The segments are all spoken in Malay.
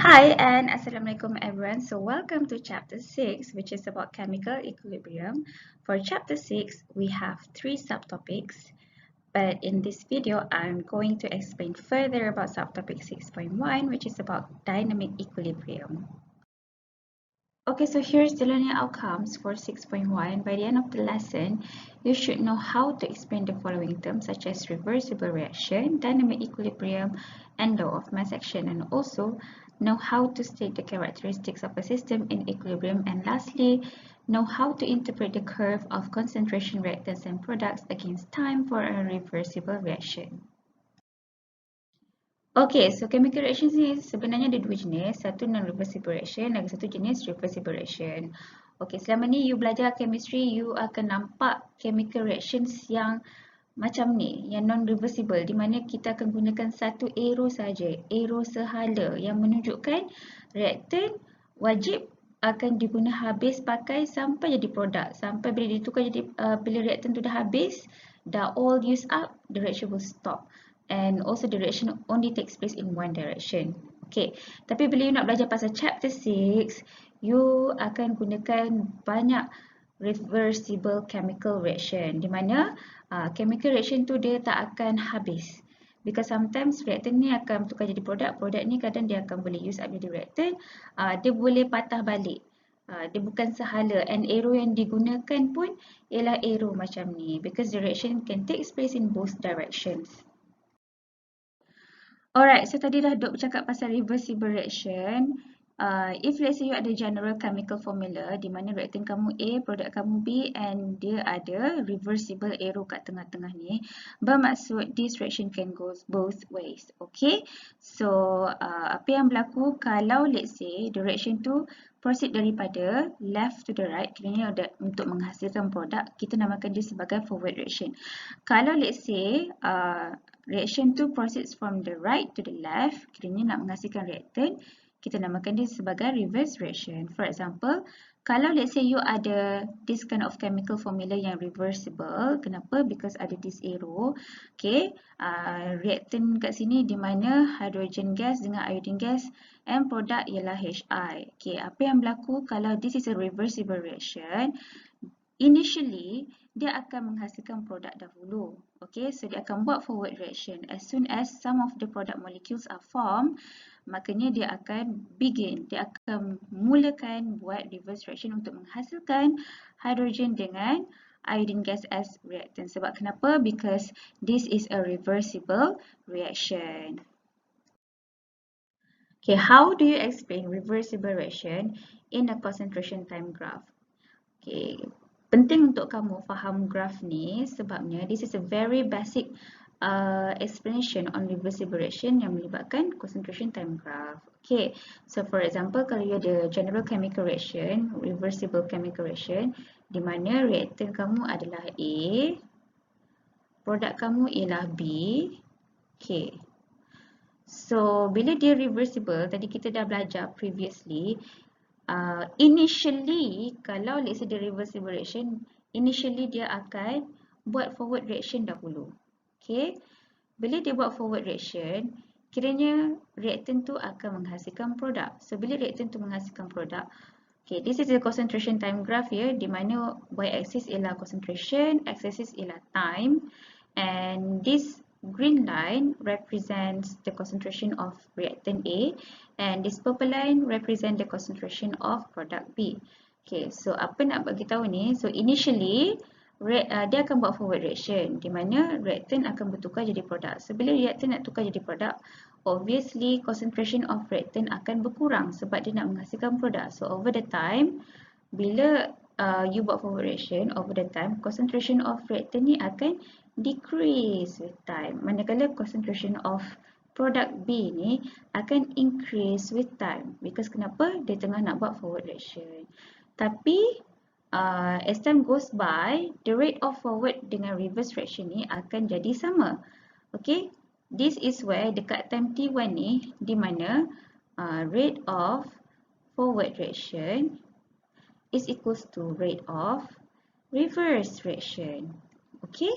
Hi and Assalamualaikum everyone. So welcome to chapter 6, which is about chemical equilibrium. For chapter 6, we have 3 subtopics, but in this video, I'm going to explain further about subtopic 6.1, which is about dynamic equilibrium. Okay, so here's the learning outcomes for 6.1. By the end of the lesson, you should know how to explain the following terms such as reversible reaction, dynamic equilibrium, and law of mass action, and also know how to state the characteristics of a system in equilibrium, and lastly, know how to interpret the curve of concentration reactants and products against time for a reversible reaction. Okay, so chemical reactions ni sebenarnya ada dua jenis, satu non-reversible reaction, lagi satu jenis reversible reaction. Okay, selama ni you belajar chemistry, you akan nampak chemical reactions yang macam ni, yang non-reversible, di mana kita akan gunakan satu arrow saja, arrow sehala yang menunjukkan reactant wajib akan diguna habis pakai sampai jadi produk, sampai bila ditukar jadi bila reactant tu dah habis, dah all used up, the reaction will stop. And also the reaction only takes place in one direction. Okay, tapi bila you nak belajar pasal chapter 6, you akan gunakan banyak reversible chemical reaction, di mana chemical reaction tu dia tak akan habis. Because sometimes reactant ni akan tukar jadi produk, produk ni kadang dia akan boleh use up jadi reactant, dia boleh patah balik. Dia bukan sehala, and arrow yang digunakan pun ialah arrow macam ni, because the reaction can take place in both directions. Alright, so tadi dah duk bercakap pasal reversible reaction. If let's say you ada general chemical formula di mana reactant kamu A, produk kamu B, and dia ada reversible arrow kat tengah-tengah ni, bermaksud this reaction can go both ways. Okay, so apa yang berlaku kalau let's say the reaction tu proceed daripada left to the right, kiranya untuk menghasilkan produk, kita namakan dia sebagai forward reaction. Kalau let's say reaction tu proceeds from the right to the left, kiranya nak menghasilkan reactant, kita namakan dia sebagai reverse reaction. For example, kalau let's say you ada this kind of chemical formula yang reversible, kenapa? Because ada this arrow. Okay, reactant kat sini di mana hydrogen gas dengan iodine gas, and produk ialah HI. Okay, apa yang berlaku kalau this is a reversible reaction? Initially, dia akan menghasilkan produk dahulu. Okay, so dia akan buat forward reaction. As soon as some of the product molecules are formed, makanya dia akan begin. Dia akan mulakan buat reverse reaction untuk menghasilkan hydrogen dengan iodine gas as reactant. Sebab kenapa? Because this is a reversible reaction. Okay, how do you explain reversible reaction in a concentration time graph? Okay, penting untuk kamu faham graph ni sebabnya this is a very basic explanation on reversible reaction yang melibatkan concentration time graph. Okay, so for example, kalau you ada general chemical reaction, reversible chemical reaction, di mana reactant kamu adalah A, produk kamu ialah B. Okay, so bila dia reversible, tadi kita dah belajar previously, initially, kalau let's say the reversible reaction, initially dia akan buat forward reaction dahulu. Okay, bila dia buat forward reaction, kiranya reactant tu akan menghasilkan produk. So bila reactant tu menghasilkan produk, okay, this is the concentration time graph ya, di mana y-axis ialah concentration, x-axis ialah time, and this green line represents the concentration of reactant A, and this purple line represent the concentration of product B. Okay, so apa nak bagi tahu ni? So initially dia akan buat forward reaction, di mana reactant akan bertukar jadi produk. So bila reactant nak tukar jadi produk, obviously concentration of reactant akan berkurang sebab dia nak menghasilkan produk. So over the time, bila you buat forward reaction, over the time, concentration of reactant ni akan decrease with time. Manakala concentration of product B ni akan increase with time. Because kenapa? Dia tengah nak buat forward reaction. Tapi as time goes by, the rate of forward dengan reverse reaction ni akan jadi sama. Okay, this is where dekat time T1 ni, di mana rate of forward reaction is equals to rate of reverse reaction. Okay,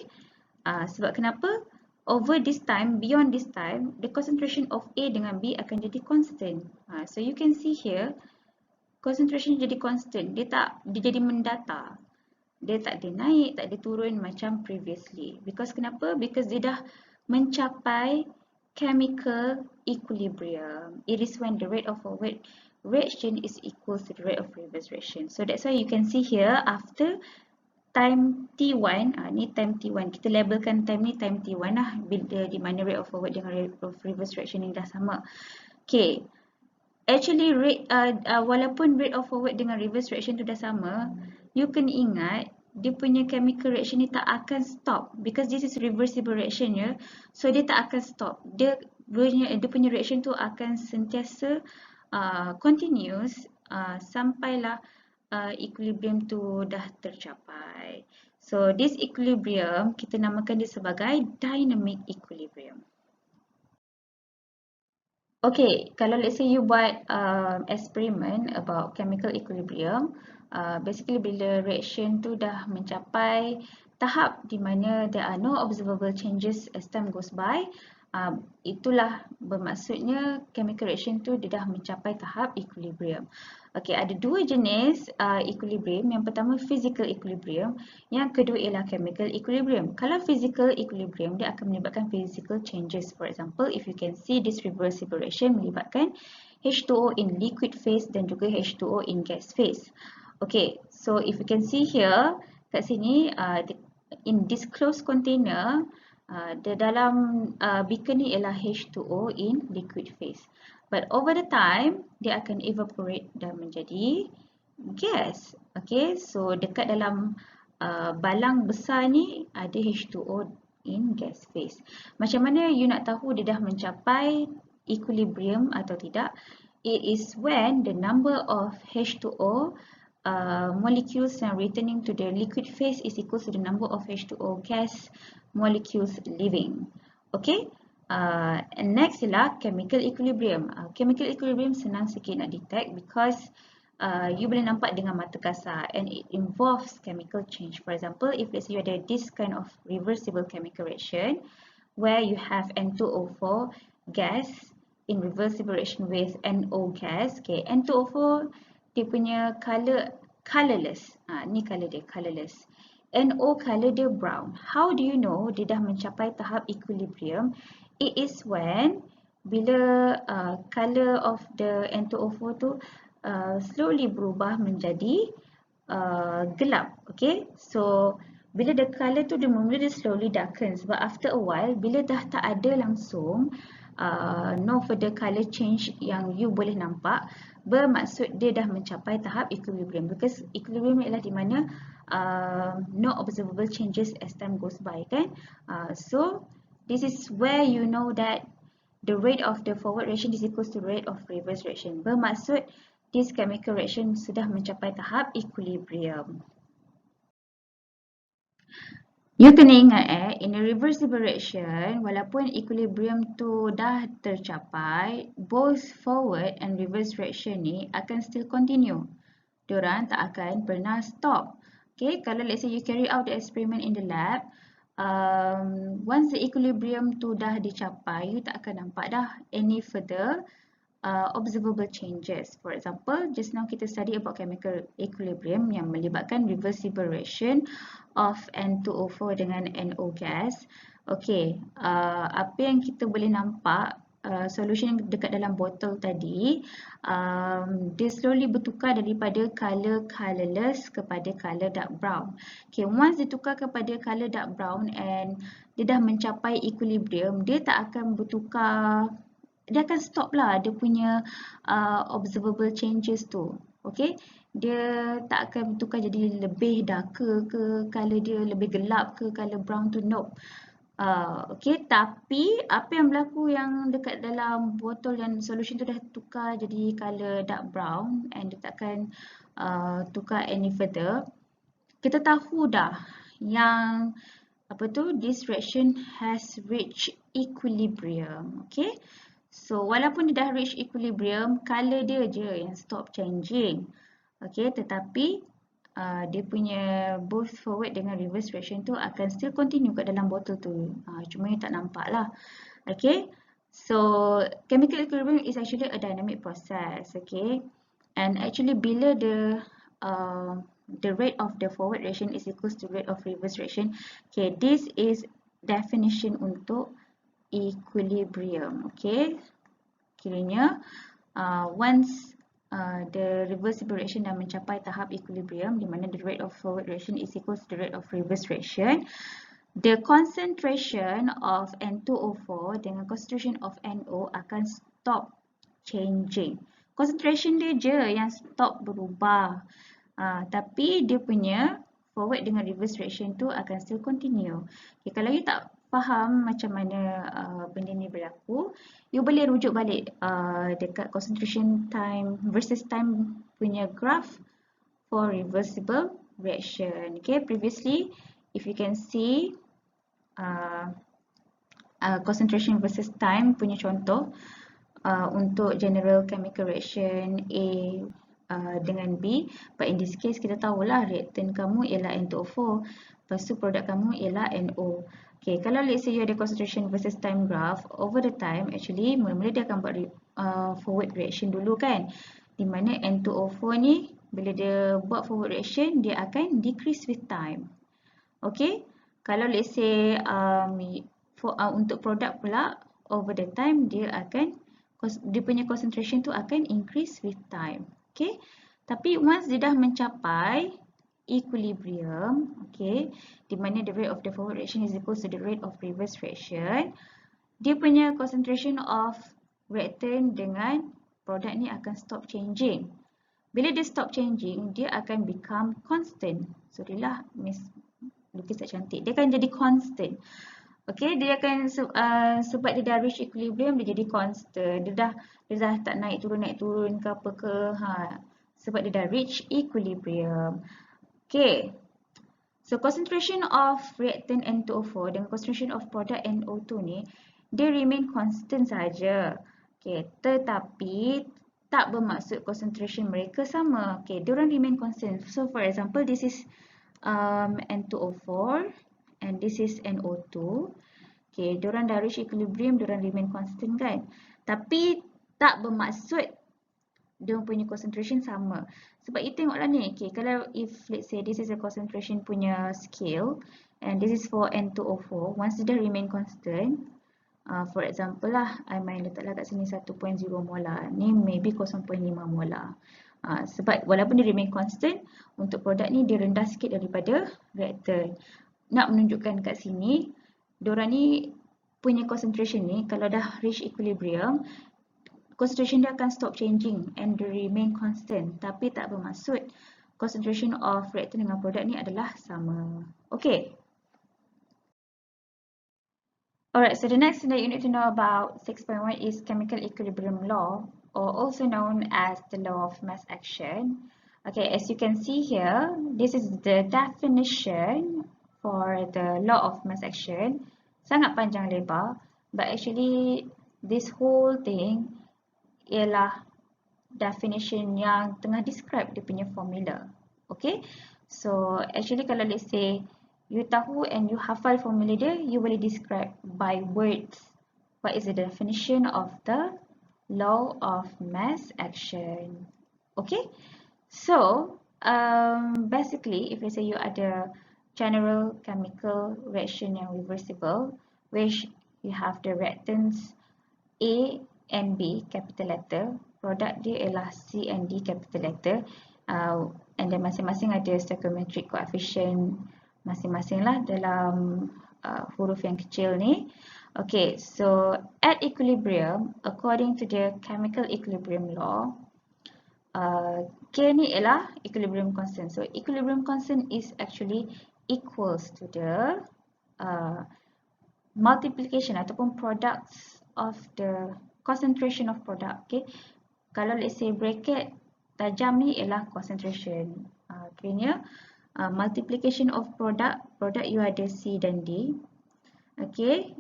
sebab kenapa? over this time, beyond this time, the concentration of A dengan B akan jadi constant. So you can see here, concentration jadi constant. Dia jadi mendata. Dia tak ada naik, tak ada turun macam previously. Because kenapa? Because dia dah mencapai chemical equilibrium. It is when the rate of forward reaction is equal to the rate of reverse reaction. So that's why you can see here after time T1, ni time T1, kita labelkan time ni time T1 lah, bila di mana rate of forward dengan rate of reverse reaction ni dah sama. Okay, actually walaupun rate of forward dengan reverse reaction tu dah sama, you kena ingat dia punya chemical reaction ni tak akan stop because this is reversible reaction ya. So dia tak akan stop. Dia punya reaction tu akan sentiasa continuous sampailah equilibrium tu dah tercapai. So this equilibrium kita namakan dia sebagai dynamic equilibrium. Okay, kalau let's say you buat experiment about chemical equilibrium, basically bila reaction tu dah mencapai tahap di mana there are no observable changes as time goes by, itulah bermaksudnya chemical reaction tu dia dah mencapai tahap equilibrium. Okay, ada dua jenis equilibrium. Yang pertama physical equilibrium, yang kedua ialah chemical equilibrium. Kalau physical equilibrium, dia akan melibatkan physical changes. For example, if you can see this reversible reaction melibatkan H2O in liquid phase dan juga H2O in gas phase. Okay, so if you can see here, kat sini in this closed container, the dalam beaker ni ialah H2O in liquid phase. But over the time, dia akan evaporate dan menjadi gas. Okay, so dekat dalam balang besar ni ada H2O in gas phase. Macam mana you nak tahu dia dah mencapai equilibrium atau tidak? It is when the number of H2O molecules yang returning to the liquid phase is equal to the number of H2O gas molecules leaving. Okay. And next ialah chemical equilibrium. Chemical equilibrium senang sikit nak detect because you boleh nampak dengan mata kasar and it involves chemical change. For example, if let's say you ada this kind of reversible chemical reaction where you have N2O4 gas in reversible reaction with NO gas. Okay, N2O4 dia punya color colorless. Ni color dia colorless. NO color dia brown. How do you know dia dah mencapai tahap equilibrium? It is when bila color of the N2O4 tu slowly berubah menjadi gelap. Okay, so bila the color tu dia mula dia slowly darken sebab after a while bila dah tak ada langsung no further color change yang you boleh nampak, bermaksud dia dah mencapai tahap equilibrium because equilibrium ialah di mana no observable changes as time goes by kan. So this is where you know that the rate of the forward reaction is equal to rate of reverse reaction. Bermaksud this chemical reaction sudah mencapai tahap equilibrium. You kena ingat in a reversible reaction, walaupun equilibrium tu dah tercapai, both forward and reverse reaction ni akan still continue. Diorang tak akan pernah stop. Okay, kalau let's say you carry out the experiment in the lab, once the equilibrium tu dah dicapai, you tak akan nampak dah any further observable changes. For example, just now kita study about chemical equilibrium yang melibatkan reversible reaction of N2O4 dengan NO gas. Okay, apa yang kita boleh nampak, solution yang dekat dalam botol tadi, dia slowly bertukar daripada color colorless kepada color dark brown. Okay, once dia tukar kepada color dark brown and dia dah mencapai equilibrium, dia tak akan bertukar, dia akan stop lah dia punya observable changes tu. Okay, dia tak akan bertukar jadi lebih darker ke, color dia lebih gelap ke, color brown tu, nope. Okay, tapi apa yang berlaku yang dekat dalam botol yang solution tu dah tukar jadi color dark brown and dia takkan tukar any further, kita tahu dah yang apa tu, this reaction has reached equilibrium. Okay, so walaupun dia dah reach equilibrium, color dia je yang stop changing. Okay, tetapi dia punya both forward dengan reverse reaction tu akan still continue kat dalam botol tu. Cuma you tak nampak lah. Okay. So, chemical equilibrium is actually a dynamic process. Okay. And actually bila the rate of the forward reaction is equals to rate of reverse reaction. Okay. This is definition untuk equilibrium. Okay. Kiranya once the reversible reaction dah mencapai tahap equilibrium di mana the rate of forward reaction is equals to the rate of reverse reaction, the concentration of N2O4 dengan concentration of NO akan stop changing. Concentration dia je yang stop berubah. Tapi dia punya forward dengan reverse reaction tu akan still continue. Okay, kalau you tak faham macam mana benda ni berlaku, you boleh rujuk balik dekat concentration time versus time punya graph for reversible reaction. Okay, previously if you can see concentration versus time punya contoh untuk general chemical reaction A dengan B, but in this case kita tahulah reactant kamu ialah N2O4, lepas tu produk kamu ialah NO. Okay, kalau let's say you ada concentration versus time graph, over the time actually mula-mula dia akan buat forward reaction dulu kan, di mana N2O4 ni bila dia buat forward reaction dia akan decrease with time. Okay, kalau let's say untuk produk pula over the time dia punya concentration tu akan increase with time. Okay, tapi once dia dah mencapai equilibrium, okay, di mana the rate of the forward reaction is equal to the rate of reverse reaction, dia punya concentration of reactant dengan produk ni akan stop changing. Bila dia stop changing, dia akan become constant. Sorry lah, Miss lukis tak cantik. Dia akan jadi constant. Okay, dia akan sebab dia dah reach equilibrium, dia jadi constant. Dia dah tak naik turun ke apa ke. Sebab dia dah reach equilibrium. Okay, so concentration of reactant N2O4 dengan concentration of product NO2 ni, dia remain constant saja. Okay, tetapi tak bermaksud concentration mereka sama. Okay, diorang remain constant. So for example, this is N2O4 and this is NO2. Okay, diorang dah reach equilibrium, diorang remain constant kan. Tapi tak bermaksud diorang punya concentration sama. Sebab you tengoklah ni, okay, kalau if let's say this is a concentration punya scale and this is for N2O4, once dia dah remain constant, for example lah, I main letaklah kat sini 1.0 molar, ni maybe 0.5 molar. Sebab walaupun dia remain constant, untuk produk ni dia rendah sikit daripada reactant. Nak menunjukkan kat sini, diorang ni punya concentration ni kalau dah reach equilibrium, concentration dia akan stop changing and remain constant. Tapi tak bermaksud concentration of reactant dengan produk ni adalah sama. Okay. Alright, so the next thing that you need to know about 6.1 is chemical equilibrium law, or also known as the law of mass action. Okay, as you can see here, this is the definition for the law of mass action. Sangat panjang lebar, but actually this whole thing ialah definition yang tengah describe dia punya formula. Okay, so actually kalau let's say you tahu and you hafal formula dia, you boleh describe by words what is the definition of the law of mass action. Okay, so basically if let's say you ada general chemical reaction yang reversible, which you have the reactants A and B capital letter, produk dia ialah C and D capital letter, and then masing-masing ada stoichiometric coefficient masing-masing lah dalam huruf yang kecil ni. Okay, so at equilibrium, according to the chemical equilibrium law, K ni ialah equilibrium constant. So equilibrium constant is actually equals to the multiplication ataupun products of the concentration of product. Okay, kalau let's say bracket tajam ni ialah concentration. Kiranya multiplication of product you ada C dan D. Okay,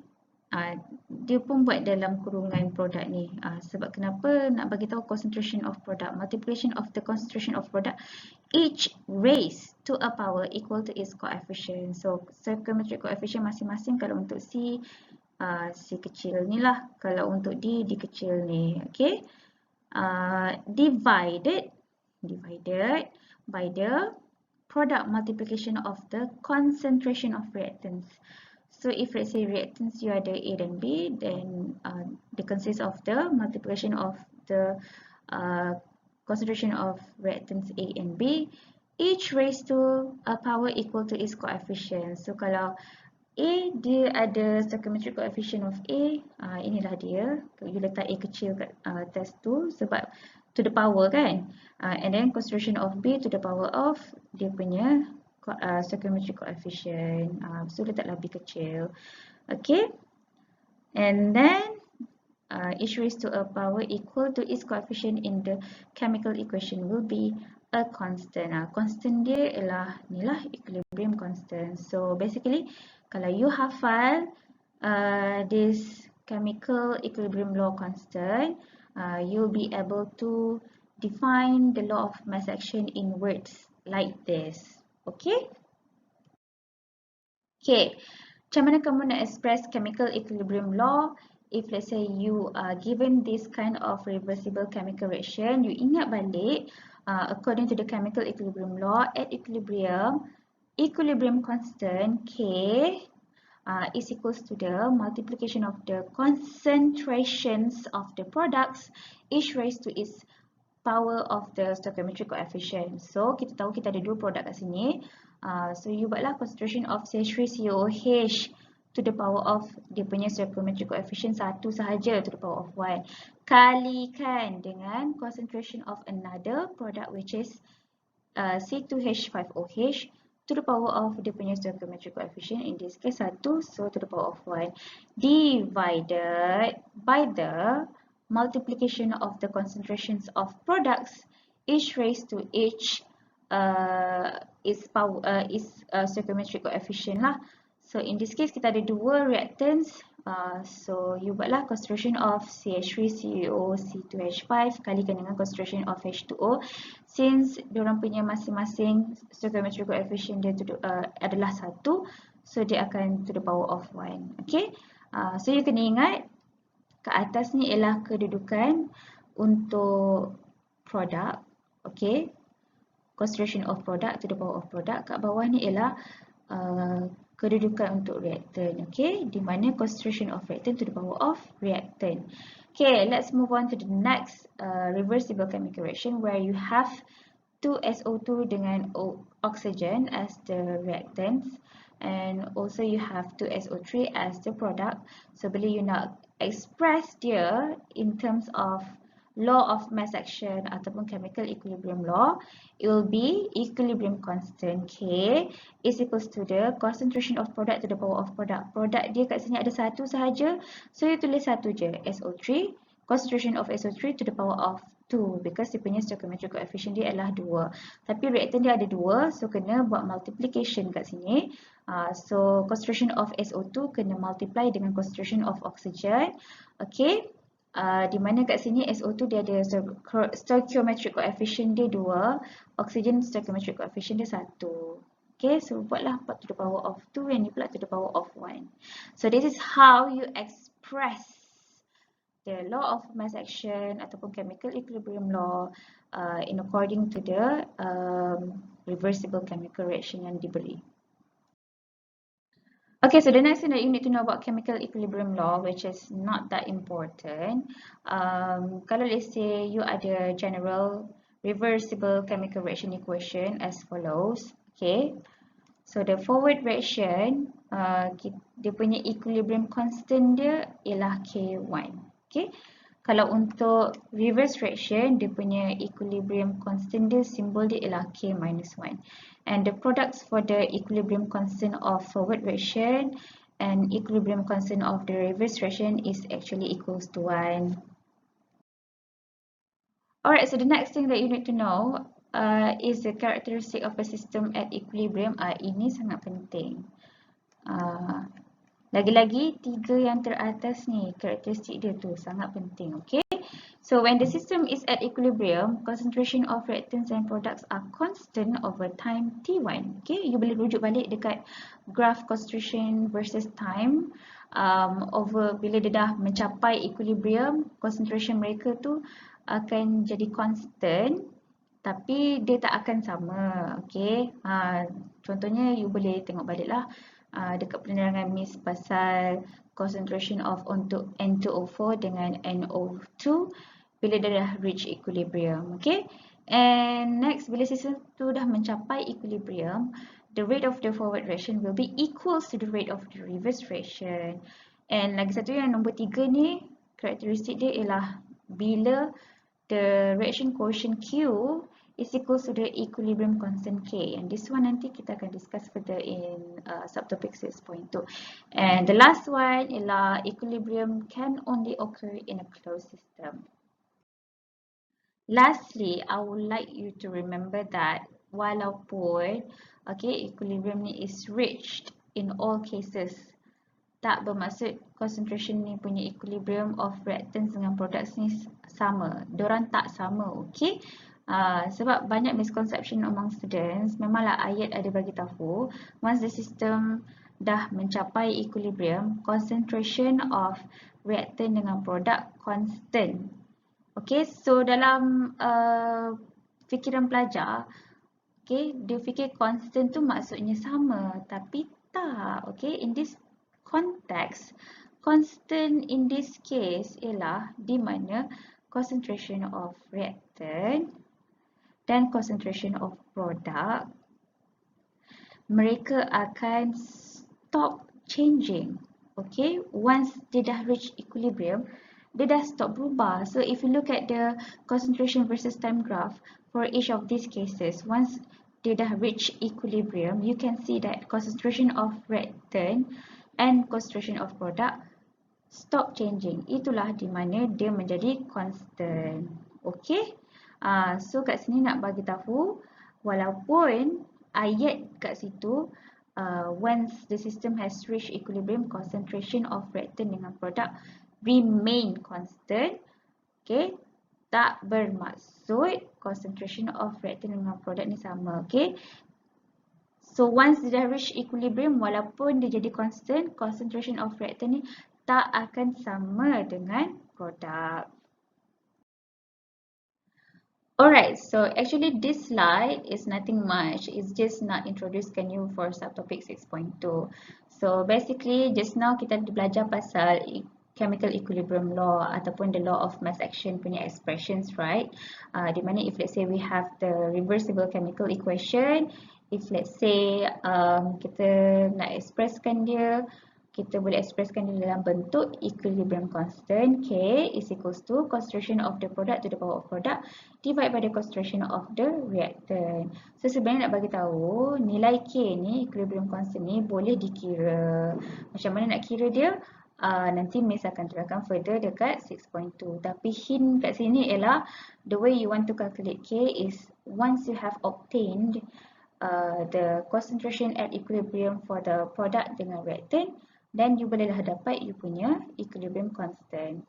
dia pun buat dalam kurungan produk ni. Sebab kenapa nak bagi tahu concentration of product, multiplication of the concentration of product, each raised to a power equal to its coefficient. So stoichiometric coefficient masing-masing, kalau untuk C, C kecil ni lah, kalau untuk D kecil ni. Okay, divided by the product multiplication of the concentration of reactants. So if let's say reactants you ada A dan B, then they consist of the multiplication of the concentration of reactants A and B, each raised to a power equal to its coefficient. So kalau A dia ada stoichiometric coefficient of A, inilah dia. You letak A kecil kat test tu sebab to the power kan. And then concentration of B to the power of dia punya stoichiometric coefficient. So letaklah B kecil. Okay. And then each raised to a power equal to its coefficient in the chemical equation will be a constant. Constant dia ialah ni lah, equilibrium constant. So basically kalau you hafal this chemical equilibrium law constant, you'll be able to define the law of mass action in words like this. Okay? Okay, macam mana kamu nak express chemical equilibrium law? If let's say you are given this kind of reversible chemical reaction, you ingat balik, according to the chemical equilibrium law, at equilibrium, equilibrium constant K is equals to the multiplication of the concentrations of the products, each raised to its power of the stoichiometric coefficient. So kita tahu kita ada dua produk kat sini. So you buatlah concentration of CH3COOH to the power of dia punya stoichiometric coefficient 1 sahaja to the power of 1. Kalikan dengan concentration of another product which is C2H5OH to the power of dia punya stoichiometric coefficient, in this case 1, so to the power of 1, divided by the multiplication of the concentrations of products, each raised to each is stoichiometric coefficient lah. So in this case kita ada dua reactants. So you buatlah concentration of CH3COO C2H5 kalikan dengan concentration of H2O. Since diorang punya masing-masing stoichiometric coefficient dia adalah 1, so dia akan to the power of 1. Okay, so you kena ingat kat atas ni ialah kedudukan untuk produk. Okay, concentration of product to the power of product. Kat bawah ni ialah kedudukan untuk reactant. Okay, di mana concentration of reactant to the power of reactant. Okay, let's move on to the next reversible chemical reaction where you have 2SO2 dengan oxygen as the reactants, and also you have 2SO3 as the product. So bila you nak express dia in terms of law of mass action ataupun chemical equilibrium law, it will be equilibrium constant K is equals to the concentration of product to the power of product. Product dia kat sini ada 1 sahaja, so you tulis 1 je, SO3, concentration of SO3 to the power of 2 because dia punya stoichiometric coefficient dia adalah 2. Tapi reactant dia ada 2, so kena buat multiplication kat sini. So concentration of SO2 kena multiply dengan concentration of oxygen. Okay, di mana kat sini SO2 dia ada stoichiometric coefficient dia 2, oxygen stoichiometric coefficient dia 1. Okay, so buatlah 4 to the power of 2 and ni pula to the power of 1. So this is how you express the law of mass action ataupun chemical equilibrium law in according to the reversible chemical reaction yang diberi. Okay, so the next thing that you need to know about chemical equilibrium law, which is not that important. Kalau let's say you ada general reversible chemical reaction equation as follows. Okay, so the forward reaction, dia punya equilibrium constant dia ialah K1. Okay, kalau untuk reverse reaction, dia punya equilibrium constant dia, simbol dia ialah K minus 1. And the products for the equilibrium constant of forward reaction and equilibrium constant of the reverse reaction is actually equals to 1. Alright, so the next thing that you need to know is the characteristic of a system at equilibrium. Ini sangat penting. Lagi-lagi 3 yang teratas ni, karakteristik dia tu sangat penting, okay? So when the system is at equilibrium, concentration of reactants and products are constant over time T1. Okay, you boleh rujuk balik dekat graph concentration versus time over bila dia dah mencapai equilibrium, concentration mereka tu akan jadi constant tapi dia tak akan sama. Okay, contohnya you boleh tengok balik lah dekat penerangan Miss pasal concentration of untuk N2O4 dengan NO2 bila dia dah reach equilibrium. Okay, and next bila sistem tu dah mencapai equilibrium, the rate of the forward reaction will be equals to the rate of the reverse reaction. And lagi satu yang nombor 3 ni, karakteristik dia ialah bila the reaction coefficient Q is equals to the equilibrium constant K. And this one nanti kita akan discuss further in subtopic 6.2. And the last one ialah equilibrium can only occur in a closed system. Lastly, I would like you to remember that walaupun equilibrium ni is reached in all cases, tak bermaksud concentration ni punya equilibrium of reactants dengan products ni sama. Diorang tak sama, okay? Sebab banyak misconception among students, memanglah ayat ada bagi tahu, once the system dah mencapai equilibrium, concentration of reactant dengan produk constant. Okay, so dalam fikiran pelajar, okay, dia fikir constant tu maksudnya sama, tapi tak. Okay, in this context, constant in this case ialah di mana concentration of reactant dan concentration of product mereka akan stop changing. Okay, once dia dah reach equilibrium, dia dah stop berubah. So if you look at the concentration versus time graph for each of these cases, once dia dah reach equilibrium, you can see that concentration of reactant and concentration of product stop changing. Itulah di mana dia menjadi constant. Okay, so kat sini nak bagi tahu walaupun ayat kat situ once the system has reached equilibrium, concentration of reactant dengan product remain constant. Okay, tak bermaksud concentration of reactant dengan product ni sama. Okay, so once dia dah reach equilibrium, walaupun dia jadi constant, concentration of reactant ni tak akan sama dengan produk. Alright, so actually this slide is nothing much. It's just nak introducekan you for subtopic 6.2. So basically just now kita belajar pasal chemical equilibrium law ataupun the law of mass action punya expressions, right? Di mana if let's say we have the reversible chemical equation, if let's say kita nak expresskan dia, kita boleh expresskan dia dalam bentuk equilibrium constant K is equals to concentration of the product to the power of product divided by the concentration of the reactant. So sebenarnya nak bagi tahu nilai K ni, equilibrium constant ni boleh dikira. Macam mana nak kira dia? Nanti Miss akan terangkan further dekat 6.2. Tapi hint kat sini ialah the way you want to calculate K is once you have obtained the concentration at equilibrium for the product dengan reactant, then you bolehlah dapat you punya equilibrium constant.